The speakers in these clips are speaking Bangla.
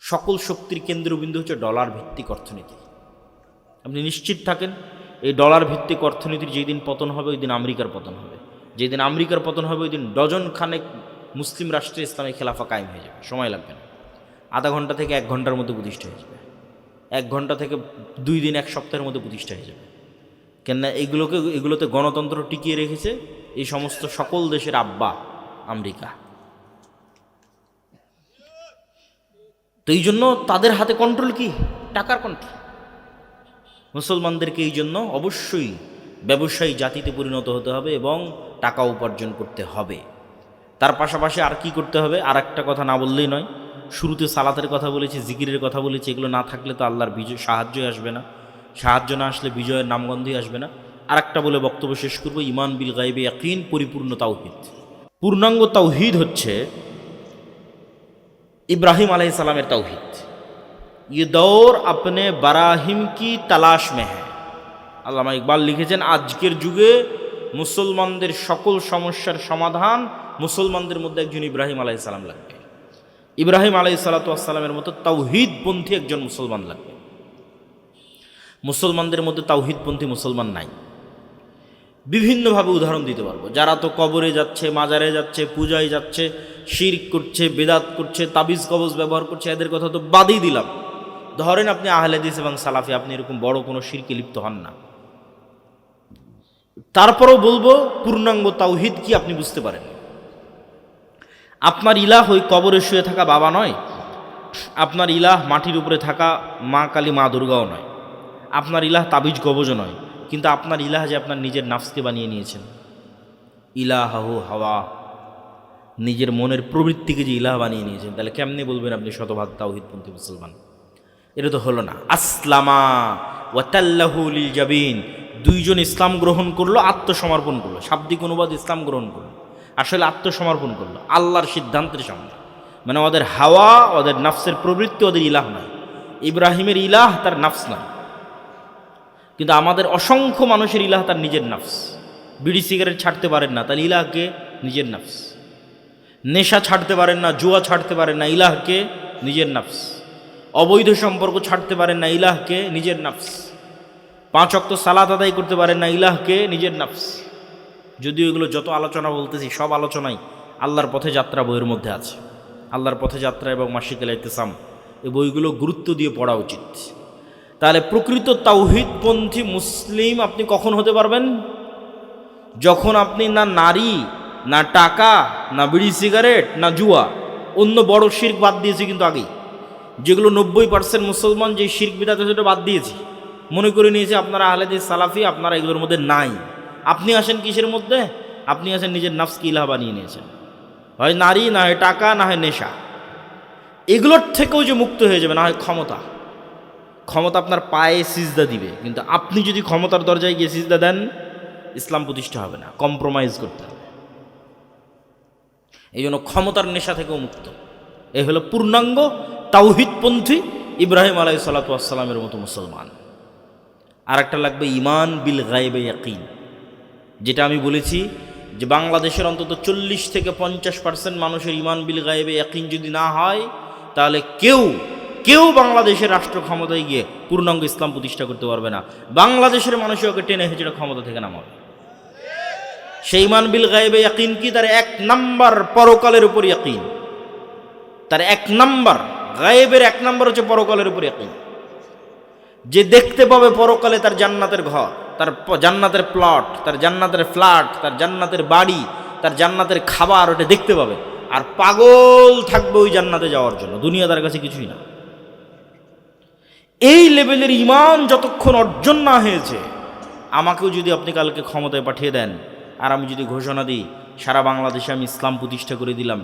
সকল শক্তির কেন্দ্রবিন্দু হচ্ছে ডলার ভিত্তিক অর্থনীতি। আপনি নিশ্চিত থাকেন এই ডলার ভিত্তিক অর্থনীতির যেই দিন পতন হবে ওই দিন আমেরিকার পতন হবে। যেই দিন আমেরিকার পতন হবে ওই দিন ডজন খানেক মুসলিম রাষ্ট্রে ইসলামী খেলাফা কায়েম হয়ে যাবে, সময় লাগবে না। আধা ঘন্টা থেকে 1 ঘন্টার মধ্যে প্রতিষ্ঠা হয়ে যাবে, 1 ঘন্টা থেকে 2 দিন 1 সপ্তাহের মধ্যে প্রতিষ্ঠা হয়ে যাবে। কেননা এগুলোতে গণতন্ত্র টিকিয়ে রেখেছে এই সমস্ত সকল দেশের আব্বা আমেরিকা। তো এই জন্য তাদের হাতে কন্ট্রোল কি? টাকার কন্ট্রোল। মুসলমানদেরকে এই জন্য অবশ্যই ব্যবসায়ী জাতিতে পরিণত হতে হবে এবং টাকা উপার্জন করতে হবে। তার পাশাপাশি আর কি করতে হবে? আর একটা কথা না বললেই নয়। শুরুতে সালাতের কথা বলেছি, জিকিরের কথা বলেছি। এগুলো না থাকলে তো আল্লাহর সাহায্যই আসবে না। সাহায্য না আসলে বিজয়ের নামগন্ধই আসবে না। আর একটা বলে বক্তব্য শেষ করব, ইমান বিল গায়বে ইয়াকিন, পরিপূর্ণ তাওহীদ। পূর্ণাঙ্গ তাওহীদ হচ্ছে ইব্রাহিম আলাইহিস সালামের তাওহীদ। ये दौर अपने बराहिम की तलाश में है। আল্লামা ইকবাল লিখেছেন, আজকের যুগে মুসলমানদের সকল সমস্যার সমাধান মুসলমানদের মধ্যে একজন ইব্রাহিম আলাইহিস সালাম লাগবে। ইব্রাহিম আলাইহিস সালামের মতো তাওহীদপন্থী একজন মুসলমান লাগবে। মুসলমানদের মধ্যে তাওহীদপন্থী মুসলমান নাই। বিভিন্নভাবে উদাহরণ দিতে পারবো। যারা তো কবরে যাচ্ছে, মাজারে যাচ্ছে, পূজায় যাচ্ছে, শিরক করছে, বেদাত করছে, তাবিজ কবজ ব্যবহার করছে, এদের কথা তো বাদই দিলাম। ধরেন আপনি আহলে হাদিস এবং সালাফি, আপনি এরকম বড় কোনো শিরকে লিপ্ত হন না। তারপরেও বলবো পূর্ণাঙ্গ তাওহীদ কি আপনি বুঝতে পারেন। আপনার ইলাহ ওই কবরে শুয়ে থাকা বাবা নয়, আপনার ইলাহ মাটির উপরে থাকা মা কালী, মা দুর্গাও নয়, আপনার ইলাহ তাবিজ কবজও নয়। কিন্তু আপনার ইলাহ যে আপনার নিজের নাফসকে বানিয়ে নিয়েছেন। ইলাহু হাওয়া, নিজের মনের প্রবৃত্তিকে যে ইলাহ বানিয়ে নিয়েছেন, তাহলে কেমনে বলবেন আপনি শতভাগ তাওহীদপন্থী মুসলমান? এটা তো হলো না। আসলামা ওয়া তাল্লাহু লিল জাবিন, দুইজন ইসলাম গ্রহণ করলো, আত্মসমর্পণ করলো। শাব্দিক অনুবাদ ইসলাম গ্রহণ করলো, আসলে আত্মসমর্পণ করলো আল্লাহর সিদ্ধান্তের সামনে। মানে ওদের হাওয়া, ওদের নাফসের প্রবৃত্তি ওদের ইলাহ নয়। ইব্রাহিমের ইলাহ তার নাফস নয়, কিন্তু আমাদের অসংখ্য মানুষের ইলাহ তার নিজের নাফস। বিড়ি সিগারেট ছাড়তে পারেন না, তাহলে ইলাহকে নিজের নাফস। নেশা ছাড়তে পারেন না, জুয়া ছাড়তে পারেন না, ইলাহকে নিজের নাফস। অবৈধ সম্পর্ক ছাড়তে পারেন না, ইলাহকে নিজের নাফস। 5 ওয়াক্ত সালাত আদায় করতে পারেন না, ইলাহকে নিজের নাফস। যদিও এগুলো যত আলোচনা বলতেছি সব আলোচনাই আল্লাহর পথে যাত্রা বইয়ের মধ্যে আছে। আল্লাহর পথে যাত্রা এবং মাসিকাল ইতিসাম, এই বইগুলো গুরুত্ব দিয়ে পড়া উচিত। তাহলে প্রকৃত তাওহীদপন্থী মুসলিম আপনি কখন হতে পারবেন? যখন আপনি না নারী, না টাকা, না বিড়ি সিগারেট, না জুয়া, অন্য বড় শিরক বাদ দিয়েছি। কিন্তু আগেই যেগুলো 90% মুসলমান যে শিরক বিদআত সেটা বাদ দিয়েছি, মনে করে নিয়েছে আপনারা আহলে হাদিস সালাফি, আপনারা এগুলোর মধ্যে নাই। আপনি আসেন কিসের মধ্যে? আপনি আসেন নিজের নাফসকে ইলাহ বানিয়ে নিয়েছেন। হয় নারী, না হয় টাকা, না হয় নেশা। এগুলোর থেকেও যে মুক্ত হয়ে যাবে, না হয় ক্ষমতা। ক্ষমতা আপনার পায়ে সিজদা দিবে, কিন্তু আপনি যদি ক্ষমতার দরজায় গিয়ে সিজদা দেন, ইসলাম প্রতিষ্ঠা হবে না, কম্প্রোমাইজ করতে হবে। এই জন্য ক্ষমতার নেশা থেকেও মুক্ত। এই হলো পূর্ণাঙ্গ তাওহীদপন্থী ইব্রাহিম আলাইহিস সালাতু ওয়াস সালামের মতো মুসলমান। আর একটা লাগবে ইমান বিল গায়বে ইয়াকিন। যেটা আমি বলেছি যে বাংলাদেশের অন্তত 40 থেকে 50% মানুষের ইমান বিল গায়বে ইয়াকিন যদি না হয়, তাহলে কেউ বাংলাদেশের রাষ্ট্র ক্ষমতায় গিয়ে পূর্ণাঙ্গ ইসলাম প্রতিষ্ঠা করতে পারবে না। বাংলাদেশের মানুষই ওকে টেনে হেঁচড়ে ক্ষমতা থেকে নামাবে। সেই ইমান বিল গায়বে ইয়াকিন কি? তার 1 নাম্বার পরকালের উপর ইয়াকিন। তার 1 নাম্বার গায়েবের 1 নাম্বার হচ্ছে পরকালের উপর ইয়াকিন। যে দেখতে পাবে পরকালে তার জান্নাতের ঘর, তার জান্নাতের প্লট, তার জান্নাতের ফ্ল্যাট, তার জান্নাতের বাড়ি, তার জান্নাতের খাবার, ওটা দেখতে পাবে। আর পাগল থাকবে ওই জান্নাতে যাওয়ার জন্য, দুনিয়া তার কাছে কিছুই না। এই লেভেলের ইমান যতক্ষণ অর্জন না হয়েছে, আমাকেও যদি আপনি কালকে ক্ষমতায় পাঠিয়ে দেন আর আমি যদি ঘোষণা দিই সারা বাংলাদেশে আমি ইসলাম প্রতিষ্ঠা করে দিলাম,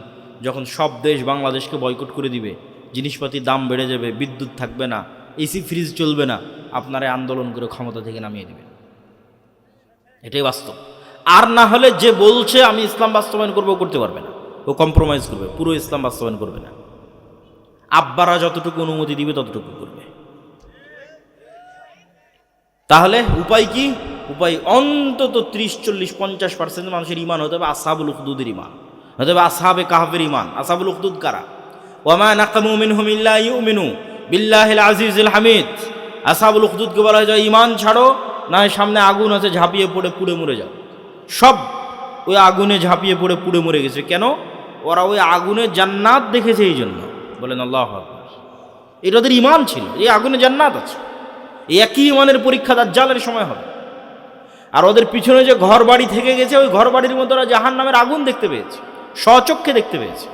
যখন সব দেশ বাংলাদেশকে বয়কট করে দিবে, জিনিসপাতির দাম বেড়ে যাবে, বিদ্যুৎ থাকবে না, এসি ফ্রিজ চলবে না, আপনারা আন্দোলন করে ক্ষমতা থেকে নামিয়ে দেবেন। এটাই বাস্তব। আর না হলে যে বলছে আমি ইসলাম বাস্তবায়ন করবো, করতে পারবে না, ও কম্প্রোমাইজ করবে, পুরো ইসলাম বাস্তবায়ন করবে না। আব্বারা যতটুকু অনুমতি দিবে ততটুকু করবে। তাহলে উপায় কি? উপায় অন্তত 30-40-50% মানুষের ইমান হতে হবে আসহাবুল উখদুদের ইমান, হতে হবে আসহাবে কাহফের ইমান। আসহাবুল উখদুদ কারা? ওয়ামা নাকামু মিনহুম ইল্লা ইউমিনু বিল্লাহিল আজিজিল হামিদ। আসহাবুল উখদুদকে বলা হয় ঈমান ছাড়ো, না হয় সামনে আগুন আছে, ঝাঁপিয়ে পড়ে পুড়ে মরে যাও। সব ওই আগুনে ঝাঁপিয়ে পড়ে পুড়ে মরে গেছে। কেন? ওরা ওই আগুনে জান্নাত দেখেছে, এই জন্য। বলেন আল্লাহু আকবার। এটা ওদের ঈমান ছিল, এই আগুনে জান্নাত আছে। এই একই ঈমানের পরীক্ষা দাজ্জালের সময় হবে। আর ওদের পিছনে যে ঘর বাড়ি থেকে গেছে, ওই ঘর বাড়ির মধ্যে ওরা জাহান্নামের আগুন দেখতে পেয়েছে, স্বচক্ষে দেখতে পেয়েছে।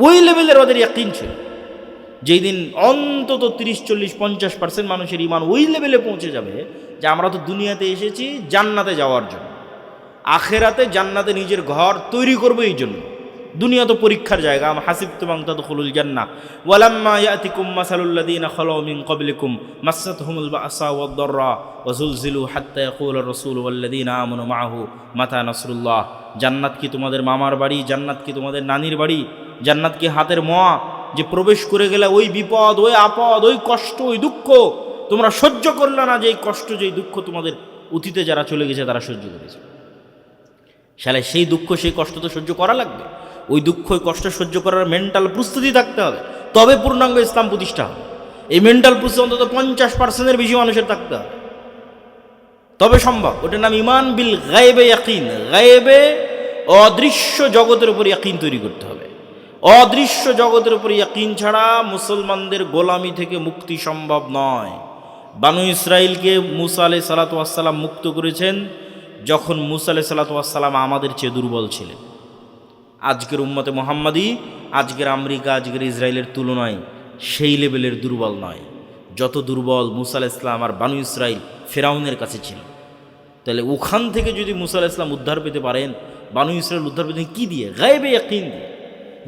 ওই লেভেলের ওদের ইয়াকিন ছিল। যেই দিন অন্তত 30-40-50% মানুষের ঈমান ওই লেভেলে পৌঁছে যাবে যে আমরা তো দুনিয়াতে এসেছি জান্নাতে যাওয়ার জন্য, আখেরাতে জান্নাতে নিজের ঘর তৈরি করবো এই জন্য। দুনিয়া তো পরীক্ষার জায়গা। আম হাসিবতুম আন তাদখুলুল জান্নাহ ওয়ালাম্মা ইয়াতিকুম মাসালুল্লাযীনা খালাউ মিন ক্বাবলিকুম মাসাতহুমুল বা'সা ওয়াদ-দাররা ওয়া যুলজিলু হাত্তা ইয়াকুলা আর-রাসূলু ওয়াল্লাযীনা আমানু মা'আহু মাতা নাসরুল্লাহ। জান্নাত কি তোমাদের মামার বাড়ি? জান্নাত কি তোমাদের নানির বাড়ি? জান্নাত কি হাতের মোয়া যে প্রবেশ করে গেলে ওই বিপদ, ওই আপদ, ওই কষ্ট, ওই দুঃখ তোমরা সহ্য করলে না? যে এই কষ্ট, যে দুঃখ তোমাদের অতীতে যারা চলে গেছে তারা সহ্য করেছে। শালা সেই দুঃখ, সেই কষ্ট তো সহ্য করা লাগবে। ওই দুঃখ, ওই কষ্ট সহ্য করার মেন্টাল প্রস্তুতি থাকতে হবে, তবে পূর্ণাঙ্গ ইসলাম প্রতিষ্ঠা হবে। এই মেন্টাল প্রস্তুতি অন্তত 50%-এর বেশি মানুষের থাকতে হবে, তবে সম্ভব। ওটার নাম ঈমান বিল গায়বে ইয়াকিন। গায়বে অদৃশ্য জগতের উপর ইয়াকিন তৈরি করতে হবে। অদৃশ্য জগতের উপর ইয়াকিন ছাড়া মুসলমানদের গোলামি থেকে মুক্তি সম্ভব নয়। বানু ইসরাইলকে মুসা আলাইহিস সালাতু ওয়াস সালাম মুক্ত করেছেন যখন মুসা আলাইহিস সালাতু ওয়াস সালাম আমাদের চেয়ে দুর্বল ছিলেন। আজকের উম্মতে মুহাম্মাদি, আজকের আমেরিকা, আজকের ইসরায়েলের তুলনায় সেই লেভেলের দুর্বল নয় যত দুর্বল মুসা আলাইহিস সালাম আর বানু ইসরাইল ফেরাউনের কাছে ছিল। তাহলে ওখান থেকে যদি মুসা আলাইহিস সালাম উদ্ধার পেতে পারেন, বানু ইসরাইল উদ্ধার পেতে কি দিয়ে? গায়বে ইয়াকিন দিয়ে,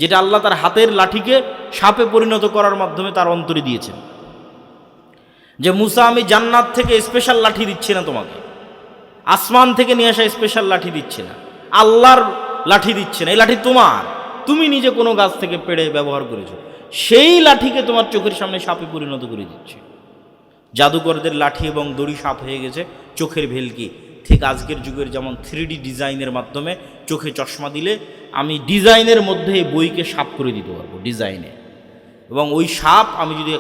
যেটা আল্লাহ তার হাতের লাঠিকে সাপে পরিণত করার মাধ্যমে তার অন্তরে দিয়েছেন। যে মুসা, আমি জান্নাত থেকে স্পেশাল লাঠি দিচ্ছি না তোমাকে, আসমান থেকে নিয়ে আসা স্পেশাল লাঠি দিচ্ছে না, আল্লাহর লাঠি দিচ্ছে না। এই লাঠি তোমার, তুমি নিজে কোনো গাছ থেকে পেড়ে ব্যবহার করেছো, সেই লাঠিকে তোমার চোখের সামনে সাপে পরিণত করে দিচ্ছে। জাদুকরদের লাঠি এবং দড়ি সাপ হয়ে গেছে চোখের ভেলকি। ঠিক আজকের যুগের যেমন 3D ডিজাইনের মাধ্যমে চোখে চশমা দিলে আমি ডিজাইনের মধ্যে এই বইকে সাপ করে দিতে পারবো ডিজাইনে, এবং ওই সাপ আমি যদি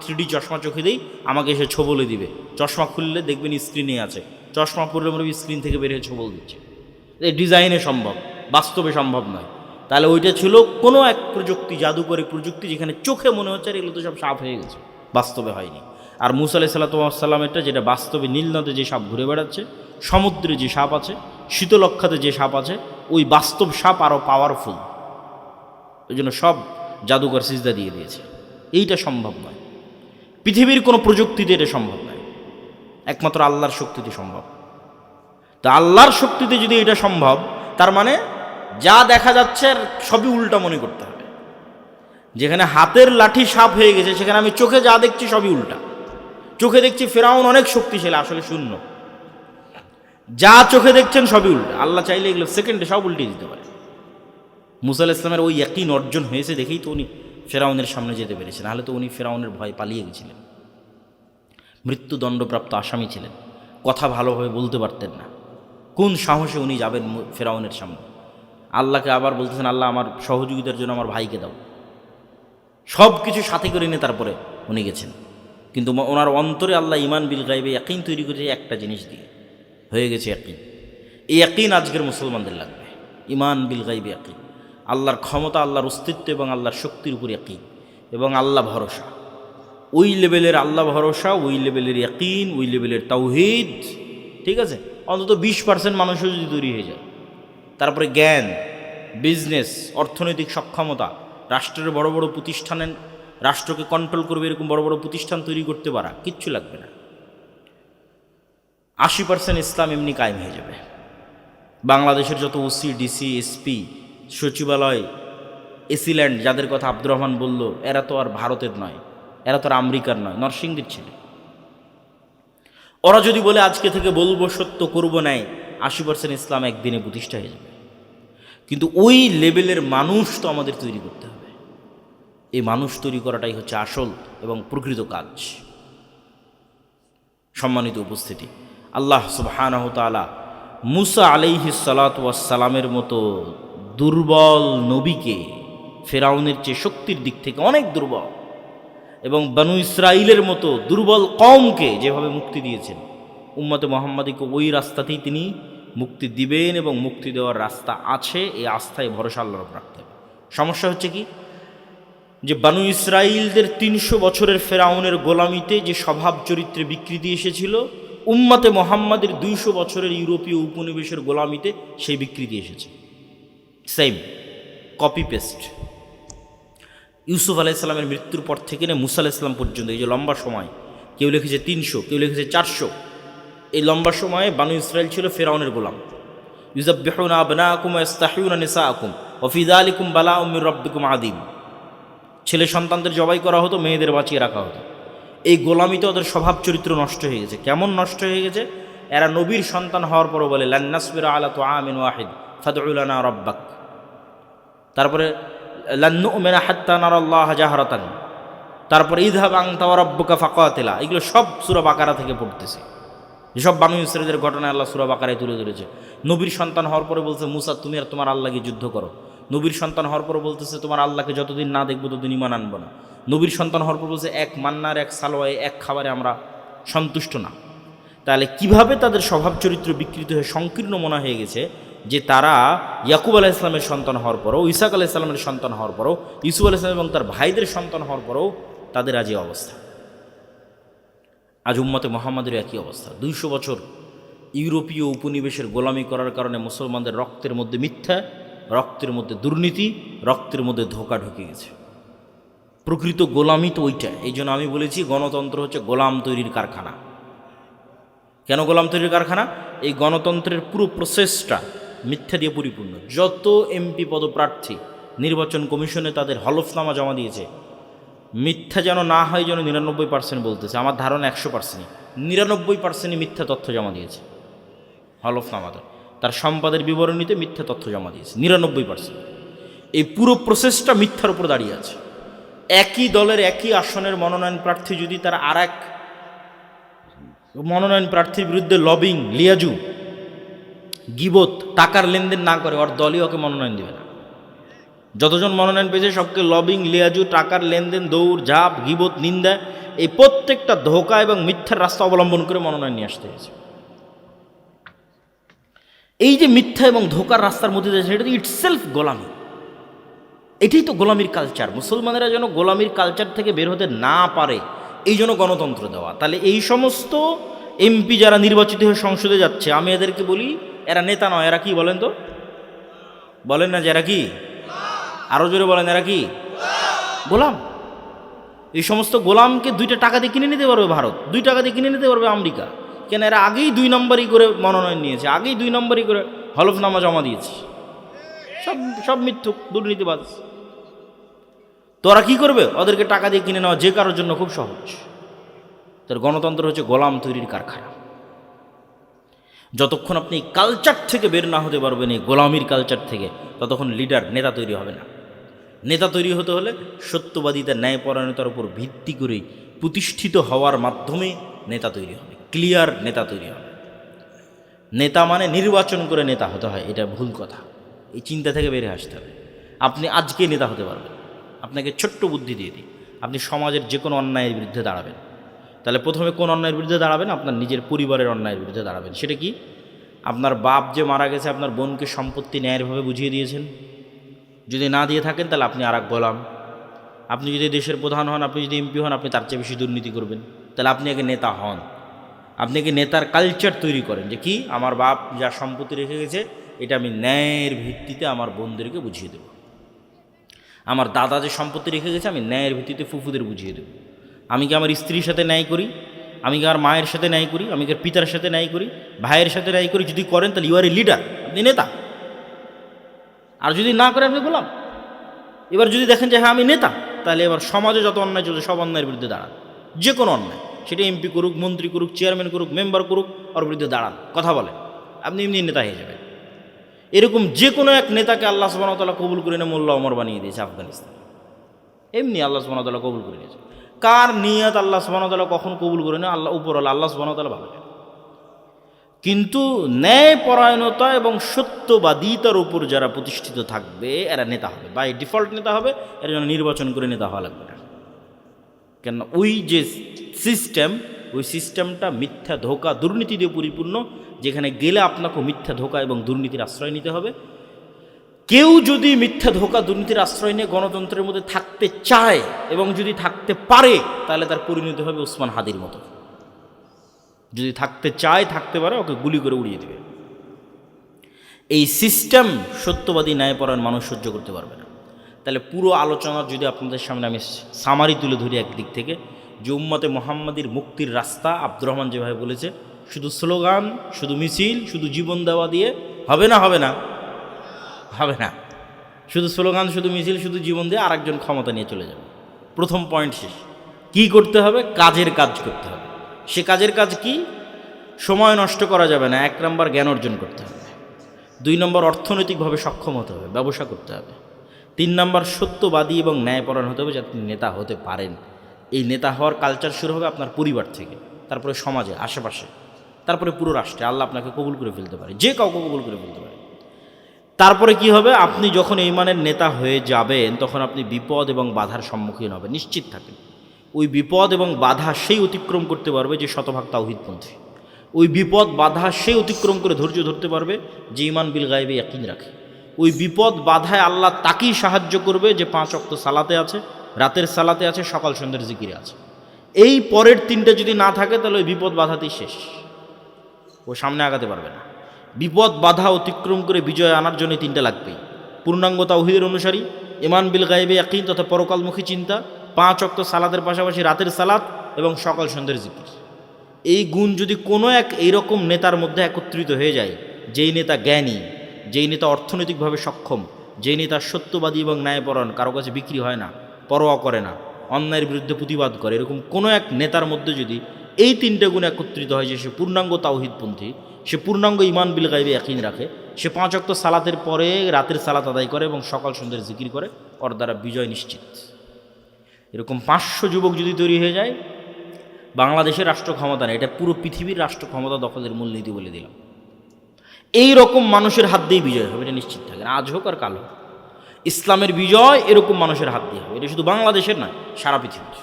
3D চশমা চোখে দিই আমাকে এসে ছোবলে দিবে। চশমা খুললে দেখবেন স্ক্রিনে আছে, চশমা পড়লে মনে স্ক্রিন থেকে বেরিয়ে ছোবল দিচ্ছে। এই ডিজাইনে সম্ভব, বাস্তবে সম্ভব নয়। তাহলে ওইটা ছিল কোনো এক প্রযুক্তি, জাদুকরী প্রযুক্তি, যেখানে চোখে মনে হচ্ছে আর এগুলো তো সব সাপ হয়ে গেছে, বাস্তবে হয়নি। আর মুসা আলাইহিস সালাতু ওয়াস সালামেরটা, যেটা বাস্তবে নীল নদে যে সাপ ঘুরে বেড়াচ্ছে, সমুদ্রে যে সাপ আছে, শীতলক্ষাতে যে সাপ আছে, ওই বাস্তব সাপ আরও পাওয়ারফুল। ওই জন্য সব জাদুকর সিজদা দিয়ে দিয়েছে। এইটা সম্ভব নয়, পৃথিবীর কোনো প্রযুক্তিতে এটা সম্ভব নয়, একমাত্র আল্লাহর শক্তিতে সম্ভব। তা আল্লাহর শক্তিতে যদি এটা সম্ভব, তার মানে যা দেখা যাচ্ছে সবই উল্টা মনে করতে হবে। যেখানে হাতের লাঠি সাপ হয়ে গেছে, সেখানে আমি চোখে যা দেখছি সবই উল্টা। চোখে দেখছি ফেরাউন অনেক শক্তিশালী, আসলে শূন্য। যা চোখে দেখছেন সবই উল্টা। আল্লাহ চাইলে এগুলো সেকেন্ডে সব উল্টে দিতে পারে। মুসা আলাইহিস সালামের ওই ইয়াকিন অর্জন হয়েছে দেখেই তো উনি ফেরাউনের সামনে যেতে পেরেছেন, নাহলে তো উনি ফেরাউনের ভয়ে পালিয়ে গেছিলেন, মৃত্যুদণ্ডপ্রাপ্ত আসামি ছিলেন, কথা ভালোভাবে বলতে পারতেন না। কোন সাহসে উনি যাবেন ফেরাউনের সামনে? আল্লাহকে আবার বলতেছেন, আল্লাহ আমার সহযোগিতার জন্য আমার ভাইকে দাও। সব কিছু সাথে করে নিয়ে তারপরে উনি গেছেন। কিন্তু ওনার অন্তরে আল্লাহ ঈমান বিল গায়বে ইয়াকিন তৈরি করেছে একটা জিনিস দিয়ে, হয়ে গেছে ইয়াকিন। এই ইয়াকিন আজকের মুসলমানদের লাগবে, ঈমান বিল গায়বে ইয়াকিন। আল্লাহর ক্ষমতা, আল্লাহর অস্তিত্ব এবং আল্লাহর শক্তির উপর ইয়াকিন এবং আল্লাহ ভরসা। ওই লেভেলের আল্লাহ ভরসা, ওই লেভেলের ইয়াকিন, ওই লেভেলের তাওহীদ, ঠিক আছে? অন্তত 20% মানুষও যদি তৈরি হয়ে যায়, তারপরে জ্ঞান, বিজনেস, অর্থনৈতিক সক্ষমতা, রাষ্ট্রের বড় বড় প্রতিষ্ঠানের, রাষ্ট্রকে কন্ট্রোল করবে এরকম বড় বড় প্রতিষ্ঠান তৈরি করতে পারা, কিচ্ছু লাগবে না। 80% ইসলাম এমনি কায়েম হয়ে যাবে। বাংলাদেশের যত ওসি, ডিসি, এসপি, সচিবালয়, এসিল্যান্ড, যাদের কথা আব্দুর রহমান বলল, এরা তো আর ভারতের নয়, এরা তো আর আমেরিকার নয়, নরসিংদীর ছিল। ওরা যদি বলে আজকে থেকে বলবো সত্য করবো নাই, 80% ইসলাম একদিনে প্রতিষ্ঠা হয়ে যাবে। কিন্তু ওই লেভেলের মানুষ তো আমাদের তৈরি করতে হবে। এই মানুষ তৈরি করাটাই হচ্ছে আসল এবং প্রকৃত কাজ। সম্মানিত উপস্থিতি, আল্লাহ সুবহানাহু ওয়া তাআলা মুসা আলাইহিস সালাতু ওয়াস সালামের মতো দুর্বল নবীকে ফেরাউনের চেয়ে শক্তির দিক থেকে অনেক দুর্বল, এবং বানু ইসরাইলের মতো দুর্বল কওমকে যেভাবে মুক্তি দিয়েছেন, উম্মতে মুহাম্মাদীকে ওই রাস্তাতেই তিনি মুক্তি দিবেন, এবং মুক্তি দেওয়ার রাস্তা আছে, এই আস্থায় ভরসা আল্লাহর উপর রাখতে হবে। সমস্যা হচ্ছে কি, যে বানু ইসরাইলদের 300 বছরের ফেরাউনের গোলামিতে যে স্বভাব চরিত্রে বিকৃতি এসেছিল, উম্মতে মুহাম্মাদের 200 বছরের ইউরোপীয় উপনিবেশের গোলামিতে সেই বিকৃতি এসেছে। Same copy paste. ইউসুফ আলাইহিসসালামের মৃত্যুর পর থেকে না মুসা আলাইহিসসালাম পর্যন্ত এই যে লম্বা সময়, কেউ লিখেছে 300, কেউ লিখেছে 400, এই লম্বা সময়ে বানু ইসরাইল ছিল ফেরাউনের গোলাম। ইউযাব্বিহুনা আবনাআকুম ওয়া ইস্তাহইউনা নিসাআকুম ওয়া ফি যালিকুম বালাউম মির রাব্বিকুম আযীম। ছেলে সন্তানদের জবাই করা হতো, মেয়েদের বাঁচিয়ে রাখা হতো। এই গোলামিতে ওদের স্বভাব চরিত্র নষ্ট হয়ে গেছে। কেমন নষ্ট হয়ে গেছে? এরা নবীর সন্তান হওয়ার পরও বলে লান নাসবিরা আলা তুআমিন ওয়াহিদ ফাদউ লানা রাব্বাক। তারপরে লান নু'মিনা হাত্তা নারাল্লাহ জাহরাতান। তারপরে ইযহাব আনতা ওয়া রাব্বুকা ফাকাতিলা। এগুলো সব সূরা বাকারা থেকে পড়তেছে। যেসব বানু ইসরাইলের ঘটনা আল্লাহ সূরা বাকারায় তুলে ধরেছে। নবীর সন্তান হওয়ার পরে বলছে মুসা তুমি আর তোমার আল্লাহকে যুদ্ধ করো। নবীর সন্তান হওয়ার পর বলতেছে তোমার আল্লাহকে যতদিন না দেখবো ততদিন ঈমান আনবো না। নবীর সন্তান হওয়ার পর বলছে এক মান্নার এক সালোয়ায় এক খাবারে আমরা সন্তুষ্ট না। তাহলে কিভাবে তাদের স্বভাব চরিত্র বিকৃত হয়ে সংকীর্ণ মনে হয়ে গেছে যে তারা ইয়াকুব আলাইহিস সালামের সন্তান হওয়ার পরও, ইসাক আলাইহিস সালামের সন্তান হওয়ার পরও, ইউসুফ আলাইহিস সালাম এবং তার ভাইদের সন্তান হওয়ার পরও তাদের আজ এই অবস্থা। আজ উম্মতে মুহাম্মাদের একই অবস্থা। 200 বছর ইউরোপীয় উপনিবেশের গোলামি করার কারণে মুসলমানদের রক্তের মধ্যে মিথ্যা, রক্তের মধ্যে দুর্নীতি, রক্তের মধ্যে ধোঁকা ঢুকে গেছে। প্রকৃত গোলামি তো ওইটা। এই জন্য আমি বলেছি গণতন্ত্র হচ্ছে গোলাম তৈরির কারখানা। কেন গোলাম তৈরির কারখানা? এই গণতন্ত্রের পুরো প্রসেসটা মিথ্যা দিয়ে পরিপূর্ণ। যত এমপি পদপ্রার্থী নির্বাচন কমিশনে তাদের হলফনামা জমা দিয়েছে, মিথ্যা যেন না হয় যেন 99% বলতেছে, আমার ধারণা 100%ই 99%ই মিথ্যা তথ্য জমা দিয়েছে হলফনামাতে। তার সম্পাদের বিবরণীতে মিথ্যা তথ্য জমা দিয়েছে 99%। এই পুরো প্রসেসটা মিথ্যার উপর দাঁড়িয়ে আছে। একই দলের একই আসনের মনোনয়ন প্রার্থী যদি তার আর এক মনোনয়ন প্রার্থীর বিরুদ্ধে লবিং, লিয়াজু, গিবত, টাকার লেনদেন না করে, ওর দলই ওকে মনোনয়ন দেবে না। যতজন মনোনয়ন পেয়েছে সবকে লবিং, লিয়াজু, টাকার লেনদেন, দৌড় ঝাঁপ, গিবত, নিন্দা, এই প্রত্যেকটা ধোঁকা এবং মিথ্যার রাস্তা অবলম্বন করে মনোনয়ন নিয়ে আসতে হয়েছে। এই যে মিথ্যা এবং ধোঁকার রাস্তার মধ্যে যাচ্ছে, এটা তো ইটসেলফ গোলামি। এটাই তো গোলামির কালচার। মুসলমানেরা যেন গোলামির কালচার থেকে বের হতে না পারে, এই জন্য গণতন্ত্র দেওয়া। তাহলে এই সমস্ত এমপি যারা নির্বাচিত হয়ে সংসদে যাচ্ছে, আমি এদেরকে বলি এরা নেতা নয়, এরা কি বলেন তো? বলেন না যে এরা কি? আরো জোরে বলেন, এরা কি? গোলাম। এই সমস্ত গোলামকে 2 টাকা দিয়ে কিনে নিতে পারবে ভারত, 2 টাকা দিয়ে কিনে নিতে পারবে আমেরিকা। কেন? এরা আগেই 2 নম্বরই করে মনোনয়ন নিয়েছে, আগেই 2 নম্বরই করে হলফনামা জমা দিয়েছে। সব মিথ্যুক, দুর্নীতিবাজ। তো ওরা কী করবে? ওদেরকে টাকা দিয়ে কিনে নেওয়া যে কারোর জন্য খুব সহজ। তার গণতন্ত্র হচ্ছে গোলাম তৈরির কারখানা। যতক্ষণ আপনি কালচার থেকে বের না হতে পারবেন, এই গোলামির কালচার থেকে, ততক্ষণ লিডার, নেতা তৈরি হবে না। নেতা তৈরি হতে হলে সত্যবাদিতা, ন্যায়পরায়ণতার উপর ভিত্তি করে প্রতিষ্ঠিত হওয়ার মাধ্যমে নেতা তৈরি হবে, ক্লিয়ার নেতা তৈরি হবে। নেতা মানে নির্বাচন করে নেতা হতে হয়, এটা ভুল কথা। এই চিন্তা থেকে বেরিয়ে আসতে হবে। আপনি আজকে নেতা হতে পারবেন। আপনাকে ছোট্ট বুদ্ধি দিয়ে দিই, আপনি সমাজের যে কোনো অন্যায়ের বিরুদ্ধে দাঁড়াবেন। তাহলে প্রথমে কোন অন্যায়ের বিরুদ্ধে দাঁড়াবেন? আপনার নিজের পরিবারের অন্যায়ের বিরুদ্ধে দাঁড়াবেন। সেটা কি? আপনার বাপ যে মারা গেছে, আপনার বোনকে সম্পত্তি ন্যায়ভাবে বুঝিয়ে দিয়েছেন? যদি না দিয়ে থাকেন তাহলে আপনি আর এক গোলাম। আপনি যদি দেশের প্রধান হন, আপনি যদি এমপি হন, আপনি তার চেয়ে বেশি দুর্নীতি করবেন, তাহলে আপনি আগে নেতা হন। আপনি আগে নেতার কালচার তৈরি করেন, যে কি আমার বাপ যা সম্পত্তি রেখে গেছে এটা আমি ন্যায়ের ভিত্তিতে আমার বোনদেরকে বুঝিয়ে দেব। আমার দাদা যে সম্পত্তি রেখে গেছে আমি ন্যায়ের ভিত্তিতে ফুফুদের বুঝিয়ে দেব। আমি কি আমার স্ত্রীর সাথে ন্যায় করি? আমি কি আমার মায়ের সাথে ন্যায় করি? আমি কি পিতার সাথে ন্যায় করি? ভাইয়ের সাথে ন্যায় করি? যদি করেন তাহলে ইউ আর এ লিডার, আপনি নেতা। আর যদি না করেন আপনি গোলাম। এবার যদি দেখেন যে হ্যাঁ আমি নেতা, তাহলে এবার সমাজে যত অন্যায় চলছে সব অন্যায়ের বিরুদ্ধে দাঁড়ান। যে কোনো অন্যায়, সেটা এমপি করুক, মন্ত্রী করুক, চেয়ারম্যান করুক, মেম্বার করুক, ওর বিরুদ্ধে দাঁড়ান, কথা বলেন, আপনি এমনি নেতা হয়ে যাবেন। এরকম যে কোনো এক নেতাকে আল্লাহ সুবহানাহু ওয়া তাআলা কবুল করে নিয়ে মোল্লা ওমর বানিয়ে দিয়েছে আফগানিস্তান। এমনি আল্লাহ সুবহানাহু ওয়া তাআলা কবুল করে নিয়েছে। কার নিয়ত আল্লাহ সুবহানাহু ওয়া তাআলা কখন কবুল করে না? আল্লাহ উপরওয়ালা আল্লাহ সুবহানাহু ওয়া তাআলা ভালো জানেন। কিন্তু ন্যায়পরায়ণতা এবং সত্যবাদিতার উপর যারা প্রতিষ্ঠিত থাকবে এরা নেতা হবে, বাই ডিফল্ট নেতা হবে। এর জন্য নির্বাচন করে নেতা হওয়া লাগবে না। কেন ওই যে সিস্টেম, ওই সিস্টেমটা মিথ্যা, ধোঁকা, দুর্নীতি দিয়ে পরিপূর্ণ, যেখানে গেলে আপনাকে মিথ্যা, ধোঁকা এবং দুর্নীতির আশ্রয় নিতে হবে। কেউ যদি মিথ্যা, ধোঁকা, দুর্নীতির আশ্রয় নিয়ে গণতন্ত্রের মধ্যে থাকতে চায় এবং যদি থাকতে পারে, তাহলে তার পরিণতি হবে ওসমান হাদির মতো। যদি থাকতে চায়, থাকতে পারে, ওকে গুলি করে উড়িয়ে দেবে। এই সিস্টেম সত্যবাদী, ন্যায়পরায়ণ মানুষ সহ্য করতে পারবে না। তাহলে পুরো আলোচনা যদি আপনাদের সামনে আমি সামারি তুলে ধরি, একদিক থেকে যে উম্মতে মুহাম্মাদির মুক্তির রাস্তা আব্দুর রহমান যেভাবে বলেছে, শুধু স্লোগান, শুধু মিছিল, শুধু জীবন দেওয়া দিয়ে হবে না, হবে না, হবে না। শুধু স্লোগান, শুধু মিছিল, শুধু জীবন দিয়ে আরেকজন ক্ষমতা নিয়ে চলে যাবে। প্রথম পয়েন্ট শেষ। কি করতে হবে? কাজের কাজ করতে হবে। সে কাজের কাজ কি? সময় নষ্ট করা যাবে না। 1 নম্বর জ্ঞান অর্জন করতে হবে। 2 নম্বর অর্থনৈতিকভাবে সক্ষম হতে হবে, ব্যবসা করতে হবে। 3 নম্বর সত্যবাদী এবং ন্যায়পরায়ণ হতে হবে, যাতে নেতা হতে পারেন। এই নেতা হওয়ার কালচার শুরু হবে আপনার পরিবার থেকে, তারপরে সমাজে, আশেপাশে, তারপরে পুরো রাষ্ট্রে। আল্লাহ আপনাকে কবুল করে ফেলতে পারে, যে কাউকে কবুল করে ফেলতে পারে। তারপরে কি হবে? আপনি যখন এই মানের নেতা হয়ে যাবেন, তখন আপনি বিপদ এবং বাধার সম্মুখীন হবেন, নিশ্চিত থাকেন। ওই বিপদ এবং বাধা সেই অতিক্রম করতে পারবে যে শতভাগ তাওহীদপন্থী। ওই বিপদ বাধা সেই অতিক্রম করে ধৈর্য ধরতে পারবে যে ঈমান বিল গায়বে ইয়াকিন রাখে। ওই বিপদ বাধায় আল্লাহ তাকেই সাহায্য করবে যে 5 ওয়াক্ত সালাতে আছে, রাতের সালাতে আছে, সকাল সন্ধ্যের জিকিরে আছে। এই পরের 3টা যদি না থাকে, তাহলে ওই বিপদ বাধাতেই শেষ, ও সামনে আগাতে পারবে না। বিপদ বাধা অতিক্রম করে বিজয় আনার জন্য 3টা লাগবেই: পূর্ণাঙ্গ তাওহীদের অনুসারী, ঈমান বিল গায়বে ইয়াকিন তথা পরকালমুখী চিন্তা, 5 ওয়াক্ত সালাতের পাশাপাশি রাতের সালাত এবং সকাল সন্ধ্যের জিকির। এই গুণ যদি কোনো এক এইরকম নেতার মধ্যে একত্রিত হয়ে যায়, যেই নেতা জ্ঞানী, যেই নেতা অর্থনৈতিকভাবে সক্ষম, যেই নেতা সত্যবাদী এবং ন্যায়পরায়ণ, কারো কাছে বিক্রি হয় না, পরোয়া করে না, অন্যায়ের বিরুদ্ধে প্রতিবাদ করে, এরকম কোনো এক নেতার মধ্যে যদি এই 3টে গুণ একত্রিত হয়, যে সে পূর্ণাঙ্গ তাওহীদপন্থী, সে পূর্ণাঙ্গ ঈমান বিল গায়বে ইয়াকিন রাখে, সে 5 ওয়াক্ত সালাতের পরে রাতের সালাত আদায় করে এবং সকাল সন্ধ্যের জিকির করে, ওর দ্বারা বিজয় নিশ্চিত। এরকম 500 যুবক যদি তৈরি হয়ে যায়, বাংলাদেশের রাষ্ট্র ক্ষমতা নেই, এটা পুরো পৃথিবীর রাষ্ট্র ক্ষমতা দখলের মূলনীতি বলে দিলাম। এই রকম মানুষের হাত দিয়েই বিজয় হবে, এটা নিশ্চিত থাকেন, আজ হোক আর কাল হোক। ইসলামের বিজয় এরকম মানুষের হাত দিয়ে হবে। এটা শুধু বাংলাদেশের নয়, সারা পৃথিবীর।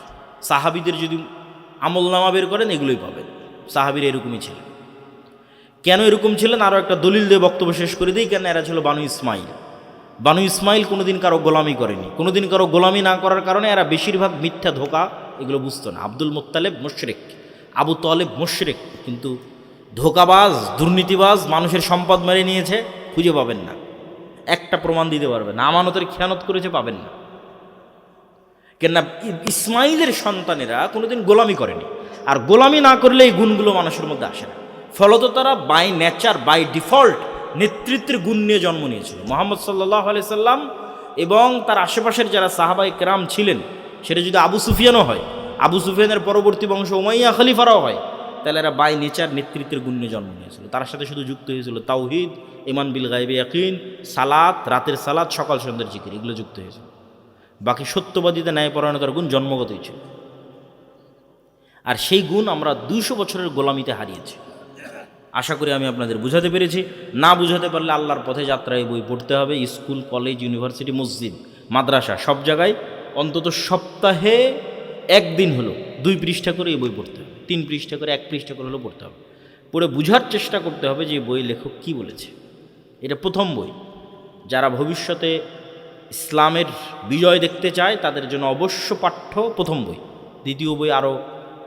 সাহাবীদের যদি আমলনামা বের করেন, এগুলোই পাবেন। সাহাবীরা এরকমই ছিলেন। কেন এরকম ছিলেন? আরও একটা দলিল দিয়ে বক্তব্য শেষ করে দিই। কেন? এরা ছিল বানু ইসমাইল। বানু ইসমাইল কোনোদিন কারো গোলামি করেনি। কোনোদিন কারো গোলামি না করার কারণে এরা বেশিরভাগ মিথ্যা, ধোঁকা এগুলো বুঝতো না। আব্দুল মুত্তালেব মুশরিক, আবু তালেব মুশরিক, কিন্তু ধোঁকাবাজ, দুর্নীতিবাজ, মানুষের সম্পদ মেরে নিয়েছে, খুঁজে পাবেন না। একটা প্রমাণ দিতে পারবেন না। আমানতের খেয়ানত করেছে, পাবেন না। কেননা ইসমাইলের সন্তানেরা কোনোদিন গোলামি করেনি, আর গোলামি না করলে এই গুণগুলো মানুষের মধ্যে আসে না। ফলত তারা বাই নেচার, বাই ডিফল্ট নেতৃত্বের গুণ নিয়ে জন্ম নিয়েছিল। মুহাম্মদ সাল্লাল্লাহু আলাইহি সাল্লাম এবং তার আশেপাশের যারা সাহাবায়ে কেরাম ছিলেন, সেটা যদি আবু সুফিয়ানও হয়, আবু সুফিয়ানের পরবর্তী বংশ উমাইয়া খলিফারাও হয়, তাহলে এরা বাই নেচার নেতৃত্বের গুণ নিয়ে জন্ম নিয়েছিল। তার সাথে শুধু যুক্ত হয়েছিল তাওহীদ, ঈমান বিল গায়বে ইয়াকিন, সালাত, রাতের সালাত, সকাল সন্ধ্যের জিকির, এগুলো যুক্ত হয়েছিল। বাকি সত্যবাদিতা, ন্যায়পরায়ণতার গুণ জন্মগতই ছিল। আর সেই গুণ আমরা 200 বছরের গোলামিতে হারিয়েছি। আশা করি আমি আপনাদের বুঝাতে পেরেছি। না বুঝাতে পারলে আল্লাহর পথে যাত্রায় বই পড়তে হবে। স্কুল, কলেজ, ইউনিভার্সিটি, মসজিদ, মাদ্রাসা, সব জায়গায় অন্তত সপ্তাহে 1 দিন হলো 2 পৃষ্ঠা করে এই বই পড়তে হবে, 3 পৃষ্ঠা করে, 1 পৃষ্ঠা করে হলেও পড়তে হবে। পড়ে বুঝার চেষ্টা করতে হবে যে বই লেখক কী বলেছে। এটা প্রথম বই। যারা ভবিষ্যতে ইসলামের বিজয় দেখতে চায় তাদের জন্য অবশ্য পাঠ্য প্রথম বই। দ্বিতীয় বই আরও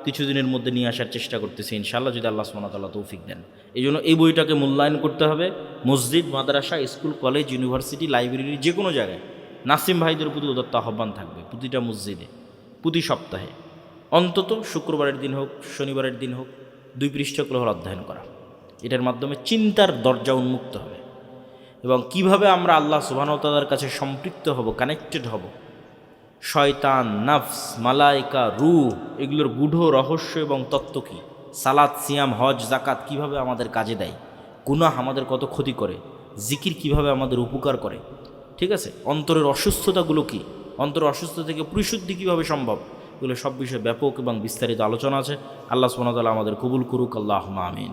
কিছুদিনের মধ্যে নিয়ে আসার চেষ্টা করতেছি ইনশাআল্লাহ, যদি আল্লাহ সুবহানাহু ওয়া তাআলা তৌফিক দেন। এই জন্য এই বইটাকে মূল্যায়ন করতে হবে। মসজিদ, মাদ্রাসা, স্কুল, কলেজ, ইউনিভার্সিটি, লাইব্রেরি, যে কোনো জায়গায় নাসিম ভাইদের প্রতি উদাত্ত আহ্বান থাকবে। প্রতিটা মসজিদে প্রতি সপ্তাহে অন্তত শুক্রবারের দিন হোক, শনিবারের দিন হোক, 2 পৃষ্ঠা করে অধ্যয়ন করা। এটার মাধ্যমে চিন্তার দরজা উন্মুক্ত হবে এবং কিভাবে আমরা আল্লাহ সুবহানাহু ওয়া তাআলার কাছে সম্পৃক্ত হব, কানেক্টেড হব। শয়তান, নফস, মালাইকা, রূহ, এগুলোর গূঢ় রহস্য এবং তত্ত্ব কী, সালাত, সিয়াম, হজ, জাকাত কীভাবে আমাদের কাজে দেয়, গুনাহ আমাদের কত ক্ষতি করে, জিকির কিভাবে আমাদের উপকার করে, ঠিক আছে, অন্তরের অসুস্থতাগুলো কী, অন্তরের অসুস্থতা থেকে পরিশুদ্ধি কীভাবে সম্ভব, এগুলো সব বিষয়ে ব্যাপক এবং বিস্তারিত আলোচনা আছে। আল্লাহ সুবহানাহু ওয়া তাআলা আমাদের কবুল করুক। আল্লাহুম্মা আমিন।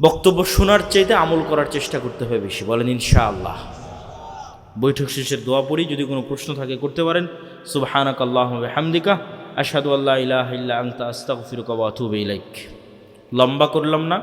বক্তব্য শোনার চাইতে আমল করার চেষ্টা করতে হবে বেশি। বলেন ইনশাআল্লাহ। বৈঠক শেষের দোয়া পড়ি, যদি কোনো প্রশ্ন থাকে করতে পারেন। সুবহানাকাল্লাহুম্মা ওয়া বিহামদিকা আশহাদু আল্লা ইলাহা ইল্লা আনতা আস্তাগফিরুকা ওয়া আতুবু ইলাইক। লম্বা করলাম না।